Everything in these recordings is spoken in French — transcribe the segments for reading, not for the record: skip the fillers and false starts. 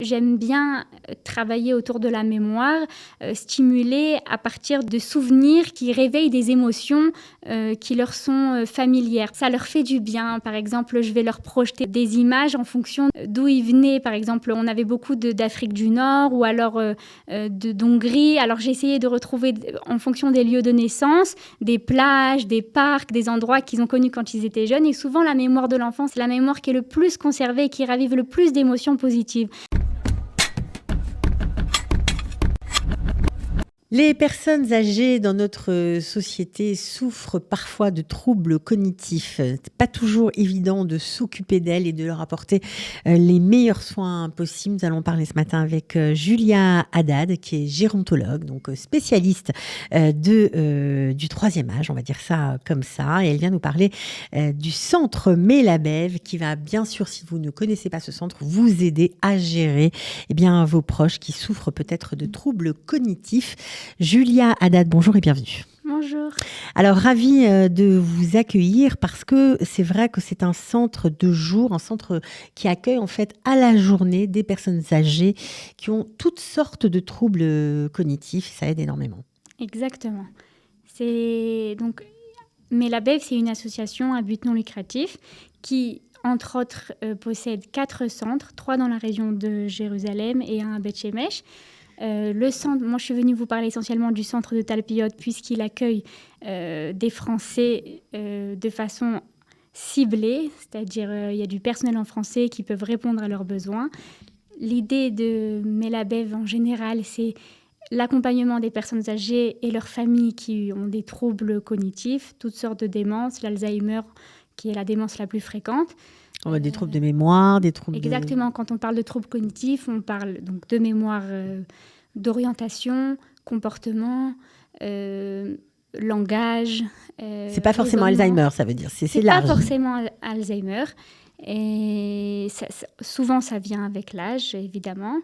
J'aime bien travailler autour de la mémoire, stimuler à partir de souvenirs qui réveillent des émotions qui leur sont familières. Ça leur fait du bien. Par exemple, je vais leur projeter des images en fonction d'où ils venaient. Par exemple, on avait beaucoup d'Afrique du Nord ou alors d'Hongrie. Alors j'ai essayé de retrouver, en fonction des lieux de naissance, des plages, des parcs, des endroits qu'ils ont connus quand ils étaient jeunes. Et souvent, la mémoire de l'enfant, c'est la mémoire qui est le plus conservée et qui ravive le plus d'émotions positives. Les personnes âgées dans notre société souffrent parfois de troubles cognitifs. C'est pas toujours évident de s'occuper d'elles et de leur apporter les meilleurs soins possibles. Nous allons parler ce matin avec Julia Haddad, qui est gérontologue, donc spécialiste du troisième âge, on va dire ça comme ça. Et elle vient nous parler du centre Melabev, qui va bien sûr, si vous ne connaissez pas ce centre, vous aider à gérer vos proches qui souffrent peut-être de troubles cognitifs. Julia Haddad, bonjour et bienvenue. Bonjour. Alors, ravie de vous accueillir parce que c'est vrai que c'est un centre de jour, un centre qui accueille en fait à la journée des personnes âgées qui ont toutes sortes de troubles cognitifs. Ça aide énormément. Exactement. Melabev, c'est une association à but non lucratif qui, entre autres, possède 4 centres, 3 dans la région de Jérusalem et 1 à Beth Shemesh. Le centre, moi je suis venue vous parler essentiellement du centre de Talpiot puisqu'il accueille des Français de façon ciblée, c'est-à-dire il y a du personnel en français qui peuvent répondre à leurs besoins. L'idée de Melabev en général, c'est l'accompagnement des personnes âgées et leurs familles qui ont des troubles cognitifs, toutes sortes de démences, l'Alzheimer qui est la démence la plus fréquente. On a des troubles de mémoire, des troubles Exactement, quand on parle de troubles cognitifs, on parle donc de mémoire, d'orientation, comportement, langage. C'est pas forcément Alzheimer, ça veut dire, c'est large. C'est pas forcément Alzheimer. Et souvent, ça vient avec l'âge, évidemment.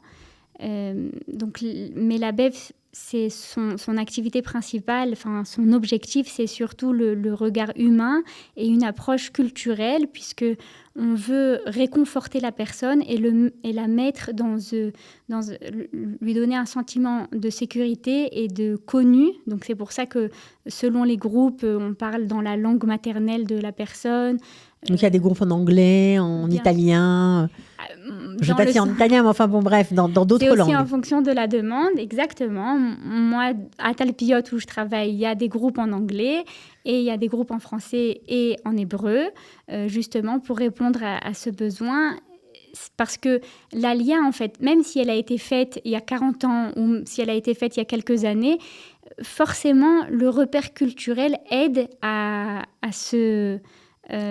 Mais la Bev, c'est son activité principale, son objectif, c'est surtout le regard humain et une approche culturelle, puisque on veut réconforter la personne et la mettre lui donner un sentiment de sécurité et de connu. Donc c'est pour ça que selon les groupes, on parle dans la langue maternelle de la personne. Donc il y a des groupes en anglais, en italien. Je ne vais pas dire en italien, mais enfin bon, bref, dans d'autres langues. C'est aussi en fonction de la demande, exactement. Moi, à Talpiot, où je travaille, il y a des groupes en anglais et il y a des groupes en français et en hébreu, justement pour répondre à ce besoin. Parce que l'ALIA, en fait, même si elle a été faite il y a 40 ans ou si elle a été faite il y a quelques années, forcément, le repère culturel aide à se...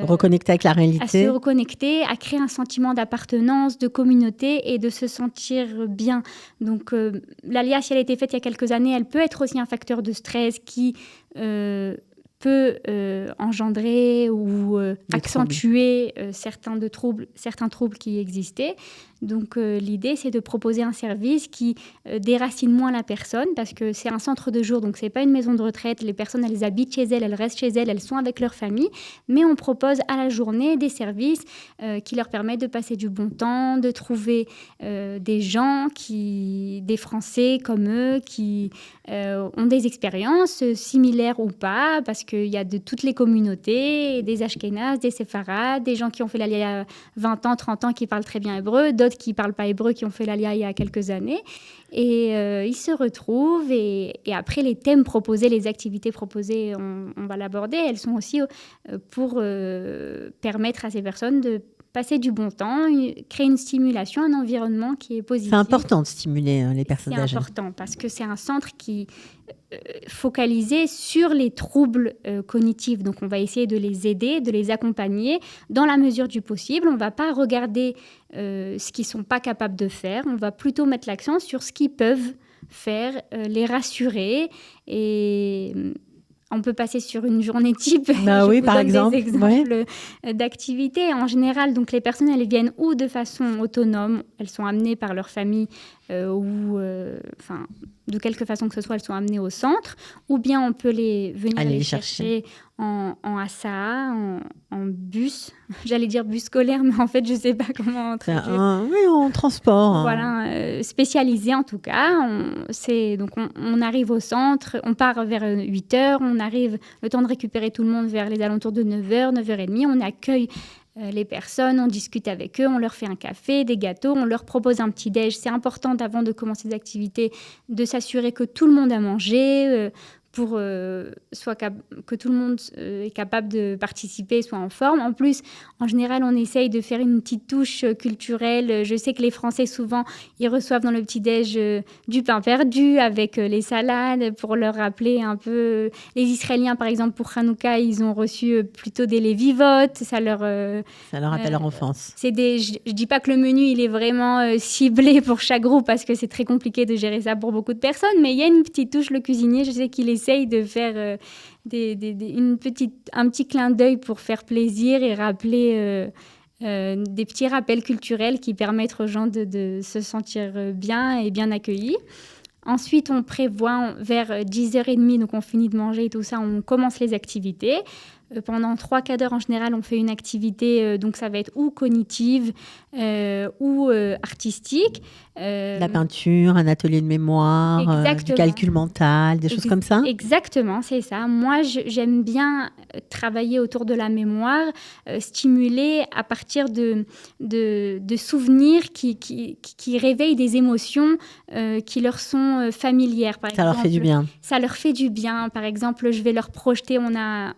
reconnecter avec la réalité. À se reconnecter, à créer un sentiment d'appartenance, de communauté et de se sentir bien. Donc, l'ALIA, si elle a été faite il y a quelques années, elle peut être aussi un facteur de stress qui peut engendrer ou accentuer certains troubles qui existaient. Donc, l'idée, c'est de proposer un service qui déracine moins la personne parce que c'est un centre de jour, donc ce n'est pas une maison de retraite. Les personnes, elles habitent chez elles, elles restent chez elles, elles sont avec leur famille. Mais on propose à la journée des services qui leur permettent de passer du bon temps, de trouver des gens, des Français comme eux, qui ont des expériences similaires ou pas, parce qu'il y a de toutes les communautés, des Ashkénazes, des Séfarades, des gens qui ont fait l'Alia il y a 20 ans, 30 ans, qui parlent très bien hébreu, d'autres qui ne parlent pas hébreu, qui ont fait l'Alia il y a quelques années. Et ils se retrouvent et après, les thèmes proposés, les activités proposées, on va l'aborder. Elles sont aussi pour permettre à ces personnes de passer du bon temps, créer une stimulation, un environnement qui est positif. C'est important de stimuler les personnes âgées. C'est important parce que c'est un centre qui est focalisé sur les troubles cognitifs. Donc, on va essayer de les aider, de les accompagner dans la mesure du possible. On ne va pas regarder ce qu'ils ne sont pas capables de faire. On va plutôt mettre l'accent sur ce qu'ils peuvent faire, les rassurer et... On peut passer sur une journée type. Oui, par exemple. Des exemples d'activités. En général, donc, les personnes, elles viennent ou de façon autonome, elles sont amenées par leur famille ou de quelque façon que ce soit, elles sont amenées au centre, ou bien on peut venir les chercher en ASA, en bus. J'allais dire bus scolaire, mais en fait, je ne sais pas comment traduire. Oui, en transport. Voilà, spécialisé en tout cas. Donc on arrive au centre, on part vers 8h, on arrive le temps de récupérer tout le monde vers les alentours de 9h, 9h30. On accueille les personnes, on discute avec eux, on leur fait un café, des gâteaux, on leur propose un petit déj. C'est important avant de commencer des activités de s'assurer que tout le monde a mangé, pour que tout le monde est capable de participer, soit en forme. En plus, en général, on essaye de faire une petite touche culturelle. Je sais que les Français, souvent, ils reçoivent dans le petit-déj du pain perdu avec les salades pour leur rappeler un peu. Les Israéliens, par exemple, pour Hanouka, ils ont reçu plutôt des lévivotes. Ça leur rappelle leur enfance. Je ne dis pas que le menu, il est vraiment ciblé pour chaque groupe parce que c'est très compliqué de gérer ça pour beaucoup de personnes, mais il y a une petite touche, le cuisinier, je sais qu'il essaye de faire un petit clin d'œil pour faire plaisir et rappeler des petits rappels culturels qui permettent aux gens de se sentir bien et bien accueillis. Ensuite, on prévoit vers 10h30, donc on finit de manger et tout ça, on commence les activités. Pendant 3-4 heures en général, on fait une activité, donc ça va être ou cognitive ou artistique. La peinture, un atelier de mémoire, du calcul mental, des choses comme ça. Exactement, c'est ça. Moi, j'aime bien travailler autour de la mémoire, stimuler à partir de souvenirs qui réveillent des émotions qui leur sont familières. Par exemple, leur fait du bien. Ça leur fait du bien. Par exemple, je vais leur projeter, on a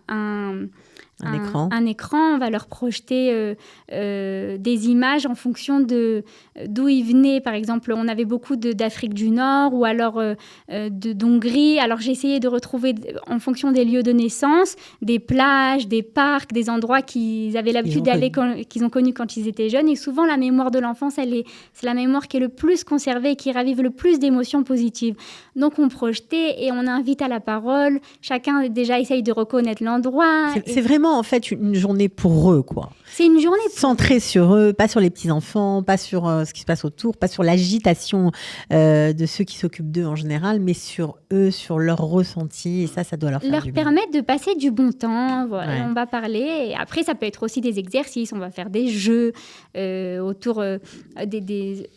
un écran, on va leur projeter des images en fonction d'où ils venaient. Par exemple, on avait beaucoup d'Afrique du Nord ou alors d'Hongrie. Alors, j'ai essayé de retrouver, en fonction des lieux de naissance, des plages, des parcs, des endroits qu'ils avaient l'habitude d'aller, qu'ils ont connus quand ils étaient jeunes. Et souvent, la mémoire de l'enfance, c'est la mémoire qui est le plus conservée et qui ravive le plus d'émotions positives. Donc, on projetait et on invite à la parole. Chacun, déjà, essaye de reconnaître l'endroit. C'est vraiment, en fait, une journée pour eux, quoi. C'est une journée centrée sur eux, pas sur les petits-enfants, pas sur ce qui se passe autour, pas sur l'agitation de ceux qui s'occupent d'eux en général, mais sur eux, sur leur ressenti. Et ça doit leur faire du bien. Permettre de passer du bon temps. Voilà, ouais. On va parler. Et après, ça peut être aussi des exercices. On va faire des jeux autour des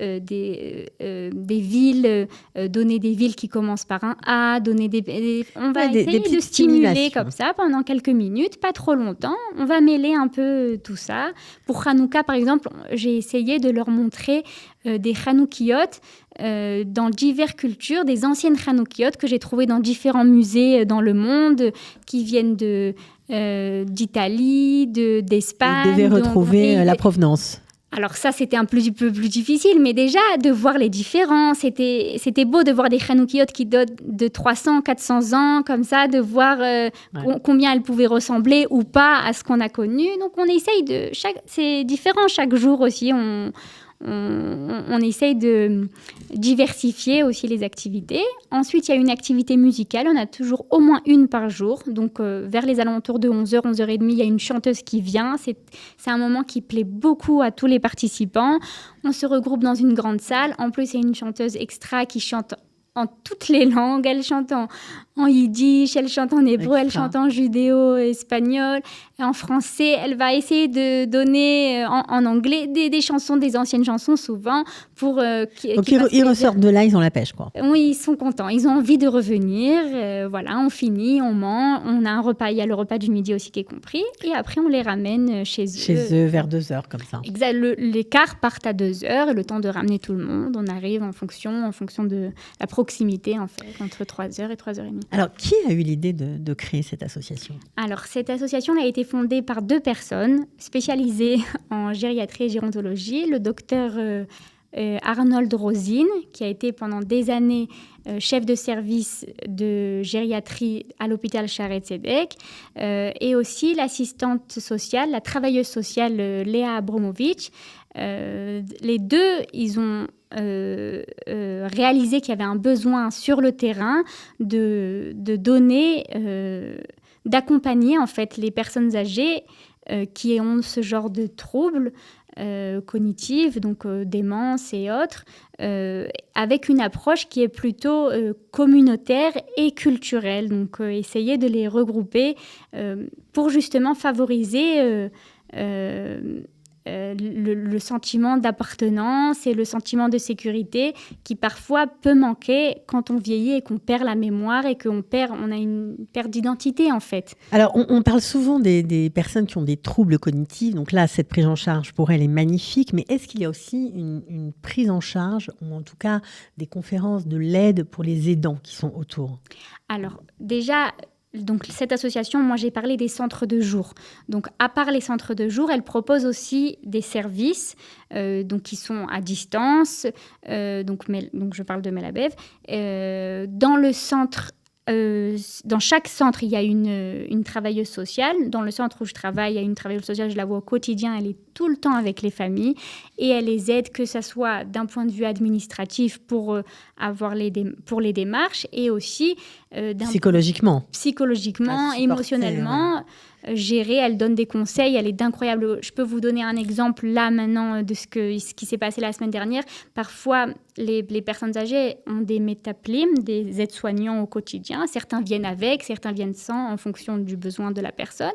villes, donner des villes qui commencent par un A, on va essayer de stimuler comme ça pendant quelques minutes, pas trop longtemps. On va mêler un peu tout ça. Pour Hanouka, par exemple, j'ai essayé de leur montrer des Hanoukiotes dans diverses cultures, des anciennes Hanoukiotes que j'ai trouvées dans différents musées dans le monde, qui viennent d'Italie, d'Espagne. Vous devez retrouver la provenance. Alors ça, c'était un peu plus difficile, mais déjà, de voir les différences, c'était beau de voir des Hanoukiotes qui datent de 300, 400 ans, comme ça, de voir combien elles pouvaient ressembler ou pas à ce qu'on a connu. Donc, on essaye c'est différent chaque jour aussi, on essaye de diversifier aussi les activités. Ensuite, il y a une activité musicale. On a toujours au moins une par jour. Donc, vers les alentours de 11h, 11h30, il y a une chanteuse qui vient. C'est un moment qui plaît beaucoup à tous les participants. On se regroupe dans une grande salle. En plus, il y a une chanteuse extra qui chante en toutes les langues. Elle chante en yiddish, elle chante en hébreu, elle chante en judéo-espagnol, en français. Elle va essayer de donner en anglais des chansons, des anciennes chansons souvent. Donc ils ressortent de là, ils ont la pêche, quoi. Oui, ils sont contents, ils ont envie de revenir. Voilà, on finit, on mange, on a un repas, il y a le repas du midi aussi qui est compris. Et après, on les ramène chez eux. Chez eux, vers 2h, comme ça. Exact, les cars partent à 2h et le temps de ramener tout le monde, on arrive en fonction de la proximité, en fait, entre 3h et 3h30. Alors, qui a eu l'idée de créer cette association ? Alors, cette association a été fondée par 2 personnes spécialisées en gériatrie et gérontologie. Le docteur Arnold Rosine, qui a été pendant des années chef de service de gériatrie à l'hôpital Shaare Zedek, et aussi l'assistante sociale, la travailleuse sociale Léa Abramovic. Les deux, ils ont réalisé qu'il y avait un besoin sur le terrain de donner, d'accompagner en fait les personnes âgées qui ont ce genre de troubles cognitives, donc démence et autres, avec une approche qui est plutôt communautaire et culturelle. Donc essayer de les regrouper pour justement favoriser le sentiment d'appartenance et le sentiment de sécurité qui parfois peut manquer quand on vieillit et qu'on perd la mémoire et on a une perte d'identité en fait. Alors on parle souvent des personnes qui ont des troubles cognitifs, donc là cette prise en charge pour elle est magnifique, mais est-ce qu'il y a aussi une prise en charge ou en tout cas des conférences de l'aide pour les aidants qui sont autour? Alors déjà, donc cette association, moi j'ai parlé des centres de jour. Donc à part les centres de jour, elle propose aussi des services donc qui sont à distance. Donc je parle de Melabev. Dans le centre, dans chaque centre, il y a une travailleuse sociale. Dans le centre où je travaille, il y a une travailleuse sociale, je la vois au quotidien, elle est tout le temps avec les familles et elle les aide, que ce soit d'un point de vue administratif pour pour les démarches et aussi psychologiquement, émotionnellement. Gérer, elle donne des conseils, elle est d'incroyables. Je peux vous donner un exemple là maintenant de ce qui s'est passé la semaine dernière. Parfois, les personnes âgées ont des métaplimes, des aides-soignants au quotidien. Certains viennent avec, certains viennent sans, en fonction du besoin de la personne.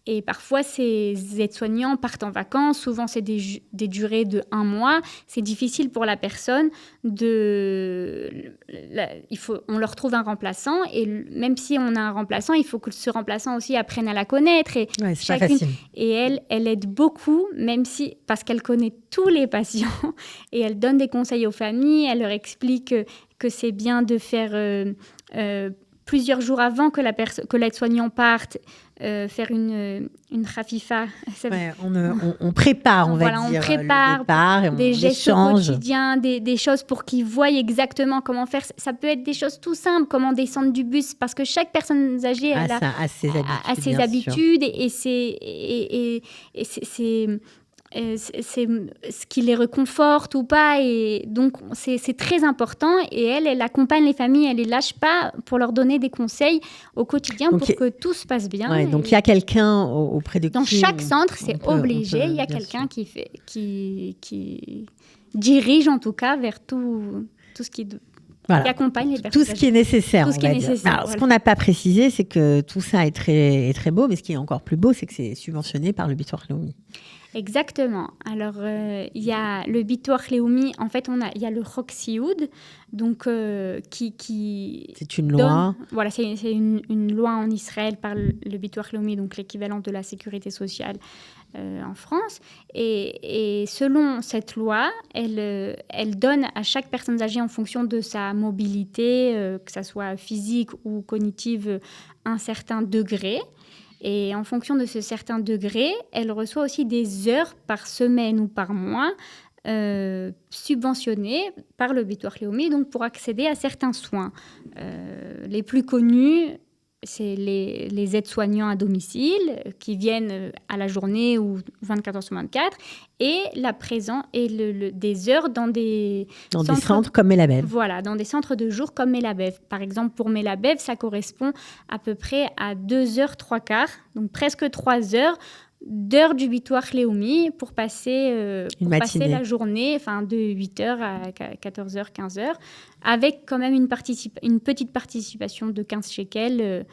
Et parfois, ces aides-soignants partent en vacances. Souvent, c'est des durées de 1 mois. C'est difficile pour la personne on leur trouve un remplaçant. Et même si on a un remplaçant, il faut que ce remplaçant aussi apprenne à la connaître. Et ouais, c'est pas facile. Et elle aide beaucoup, parce qu'elle connaît tous les patients. Et elle donne des conseils aux familles. Elle leur explique que c'est bien de faire plusieurs jours avant que l'aide-soignant parte, faire une rafifa. Ouais, on prépare, on voilà, va dire, on prépare le départ et on des gestes échange. quotidiens, des choses pour qu'ils voient exactement comment faire. Ça peut être des choses tout simples, comment descendre du bus, parce que chaque personne âgée a ses habitudes et c'est ce qui les réconforte ou pas, et donc c'est très important. Et elle accompagne les familles, elle les lâche pas pour leur donner des conseils au quotidien pour que tout se passe bien. Ouais, donc il y a quelqu'un auprès de qui... Dans chaque centre, c'est obligé, il y a quelqu'un qui dirige en tout cas vers tout ce qui... Voilà. Qui accompagne les personnes. Tout ce qui est nécessaire. Tout ce qui est nécessaire. Alors, ce qu'on n'a pas précisé, c'est que tout ça est très, très beau, mais ce qui est encore plus beau, c'est que c'est subventionné par le Bitoire Leumi. Exactement. Alors, il y a le Bitoire Leumi, en fait, il y a le Chok Sioud, donc qui c'est une loi. Voilà, c'est une loi en Israël par le Bitoire Leumi, donc l'équivalent de la sécurité sociale en France. Et selon cette loi, elle donne à chaque personne âgée, en fonction de sa mobilité, que ça soit physique ou cognitive, un certain degré. Et en fonction de ce certain degré, elle reçoit aussi des heures par semaine ou par mois subventionnées par le Bitoire Leumi, donc pour accéder à certains soins. Les plus connus, c'est les aides-soignants à domicile qui viennent à la journée ou 24 heures sur 24, et des heures dans des centres comme Melabev. Voilà, dans des centres de jour comme Melabev. Par exemple, pour Melabev, ça correspond à peu près à 2 heures 3/4, donc presque 3 heures d'heures du Bitoire Leumi pour passer la journée, enfin de 8h à 14h, 15h, avec quand même une petite participation de 15 shekels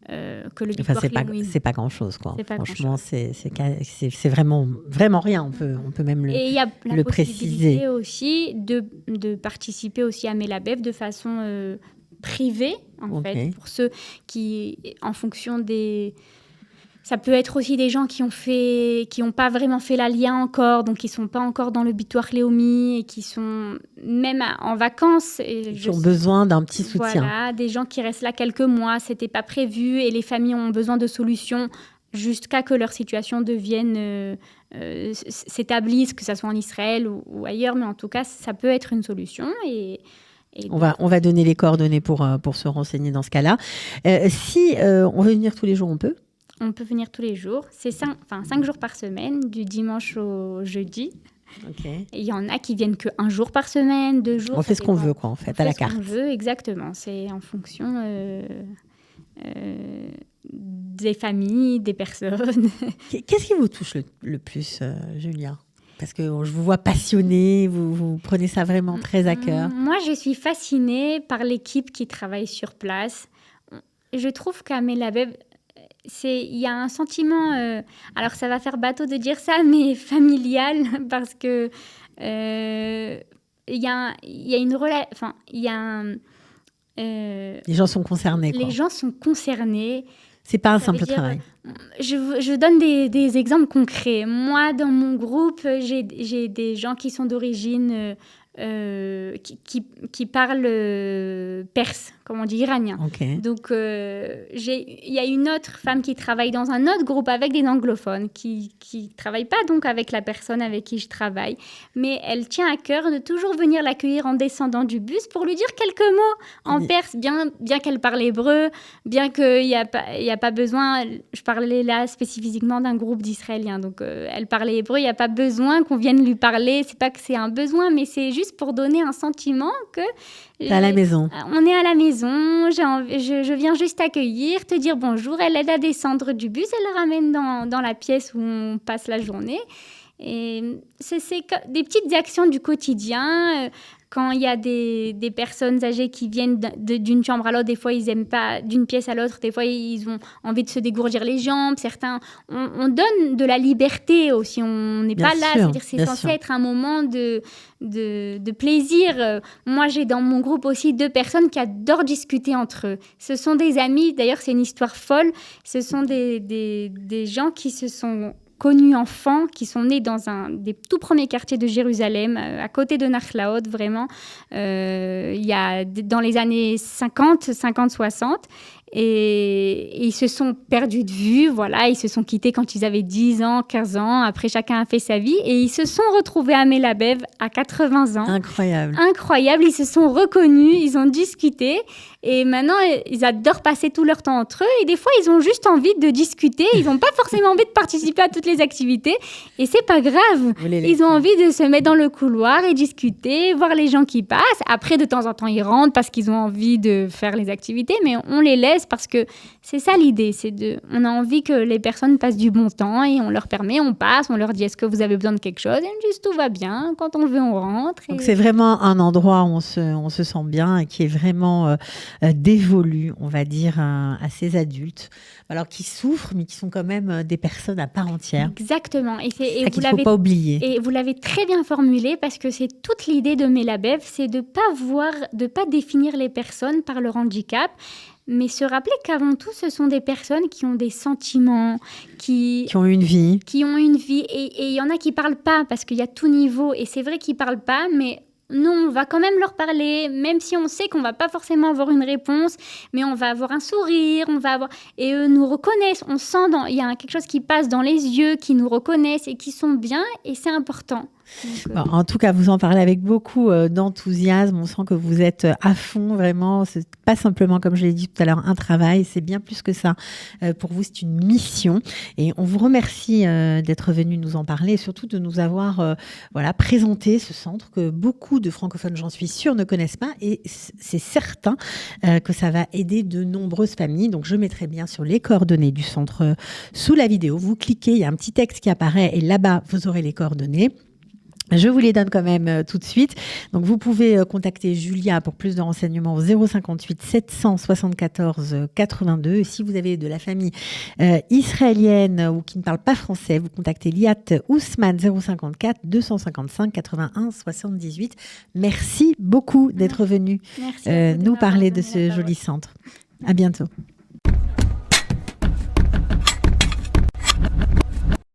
que le Bitoire Leumi. C'est pas grand-chose, quoi. Franchement, c'est vraiment, vraiment rien. On peut même le préciser. Et il y a la possibilité aussi de participer aussi à Melabev de façon privée, en fait, pour ceux qui, en fonction des... Ça peut être aussi des gens qui ont pas vraiment fait la LIA encore, donc qui sont pas encore dans le Bitoire Leumi et qui sont même en vacances. Qui ont besoin d'un petit soutien. Voilà, des gens qui restent là quelques mois, c'était pas prévu, et les familles ont besoin de solutions jusqu'à que leur situation devienne s'établisse, que ça soit en Israël ou ailleurs, mais en tout cas, ça peut être une solution. On va donner les coordonnées pour se renseigner dans ce cas-là. Si on veut venir tous les jours, on peut? On peut venir tous les jours. C'est 5 jours par semaine, du dimanche au jeudi. Okay. Il y en a qui viennent qu'1 jour par semaine, 2 jours. On fait ce qu'on veut, quoi, en fait, à la carte. On fait ce qu'on veut, exactement. C'est en fonction des familles, des personnes. Qu'est-ce qui vous touche le plus, Julia? Parce que je vous vois passionnée, vous prenez ça vraiment très à cœur. Moi, je suis fascinée par l'équipe qui travaille sur place. Je trouve qu'à Melabeb, il y a un sentiment, alors ça va faire bateau de dire ça, mais familial, parce que il y a une relation, enfin, il y a un... les gens sont concernés, quoi. Les gens sont concernés. C'est pas un simple travail. Je donne des exemples concrets. Moi, dans mon groupe, j'ai des gens qui sont d'origine, qui parlent perse, comme on dit, iranien. Okay. Donc, il y a une autre femme qui travaille dans un autre groupe avec des anglophones, qui travaille pas donc avec la personne avec qui je travaille, mais elle tient à cœur de toujours venir l'accueillir en descendant du bus pour lui dire quelques mots en perse, bien qu'elle parle hébreu, bien qu'il y a pas besoin. Je parlais là spécifiquement d'un groupe d'Israéliens, donc elle parlait hébreu, il n'y a pas besoin qu'on vienne lui parler, c'est pas que c'est un besoin, mais c'est juste pour donner un sentiment que... T'es à la maison. On est à la maison, je viens juste t'accueillir, te dire bonjour, elle aide à descendre du bus, elle le ramène dans la pièce où on passe la journée. Et c'est des petites actions du quotidien. Quand il y a des personnes âgées qui viennent d'une chambre à l'autre, des fois ils n'aiment pas, d'une pièce à l'autre, des fois ils ont envie de se dégourdir les jambes. Certains, on donne de la liberté aussi, on n'est pas là, c'est-à-dire c'est censé être un moment de plaisir. Moi j'ai dans mon groupe aussi 2 personnes qui adorent discuter entre eux. Ce sont des amis, d'ailleurs c'est une histoire folle, ce sont des gens qui se sont connus enfants, qui sont nés dans un des tout premiers quartiers de Jérusalem, à côté de Nachlaot, vraiment, il y a dans les années 50-60. Et ils se sont perdus de vue, voilà, ils se sont quittés quand ils avaient 10 ans, 15 ans, après chacun a fait sa vie, et ils se sont retrouvés à Melabeb à 80 ans. Incroyable. Incroyable, ils se sont reconnus, ils ont discuté, et maintenant ils adorent passer tout leur temps entre eux, et des fois ils ont juste envie de discuter, ils n'ont pas forcément envie de participer à toutes les activités, et c'est pas grave, ils ont envie de se mettre dans le couloir et discuter, voir les gens qui passent, après de temps en temps ils rentrent parce qu'ils ont envie de faire les activités, mais on les laisse parce que c'est ça l'idée, on a envie que les personnes passent du bon temps et on leur permet, on passe, on leur dit est-ce que vous avez besoin de quelque chose, et ils disent tout va bien, quand on le veut on rentre. Donc c'est vraiment un endroit où on se sent bien et qui est vraiment dévolu, on va dire, à ces adultes, alors qui souffrent mais qui sont quand même des personnes à part entière. Exactement. Et qu'il ne faut pas oublier. Et vous l'avez très bien formulé parce que c'est toute l'idée de Melabeb, c'est de pas définir les personnes par leur handicap, mais se rappeler qu'avant tout, ce sont des personnes qui ont des sentiments, qui ont une vie. Qui ont une vie. Et il y en a qui ne parlent pas parce qu'il y a tout niveau. Et c'est vrai qu'ils ne parlent pas, mais nous, on va quand même leur parler, même si on sait qu'on ne va pas forcément avoir une réponse, mais on va avoir un sourire, et eux nous reconnaissent. On sent, il y a quelque chose qui passe dans les yeux, qui nous reconnaissent et qui sont bien, et c'est important. Bon, en tout cas, vous en parlez avec beaucoup d'enthousiasme. On sent que vous êtes à fond, vraiment. C'est pas simplement, comme je l'ai dit tout à l'heure, un travail. C'est bien plus que ça. Pour vous, c'est une mission. Et on vous remercie d'être venu nous en parler et surtout de nous avoir présenté ce centre que beaucoup de francophones, j'en suis sûre, ne connaissent pas. Et c'est certain que ça va aider de nombreuses familles. Donc, je mettrai bien sur les coordonnées du centre sous la vidéo. Vous cliquez, il y a un petit texte qui apparaît et là-bas, vous aurez les coordonnées. Je vous les donne quand même tout de suite. Donc, vous pouvez contacter Julia pour plus de renseignements au 058 774 82. Et si vous avez de la famille israélienne ou qui ne parle pas français, vous contactez Liat Ousmane 054 255 81 78. Merci beaucoup d'être venu nous parler de ce joli centre. À bientôt.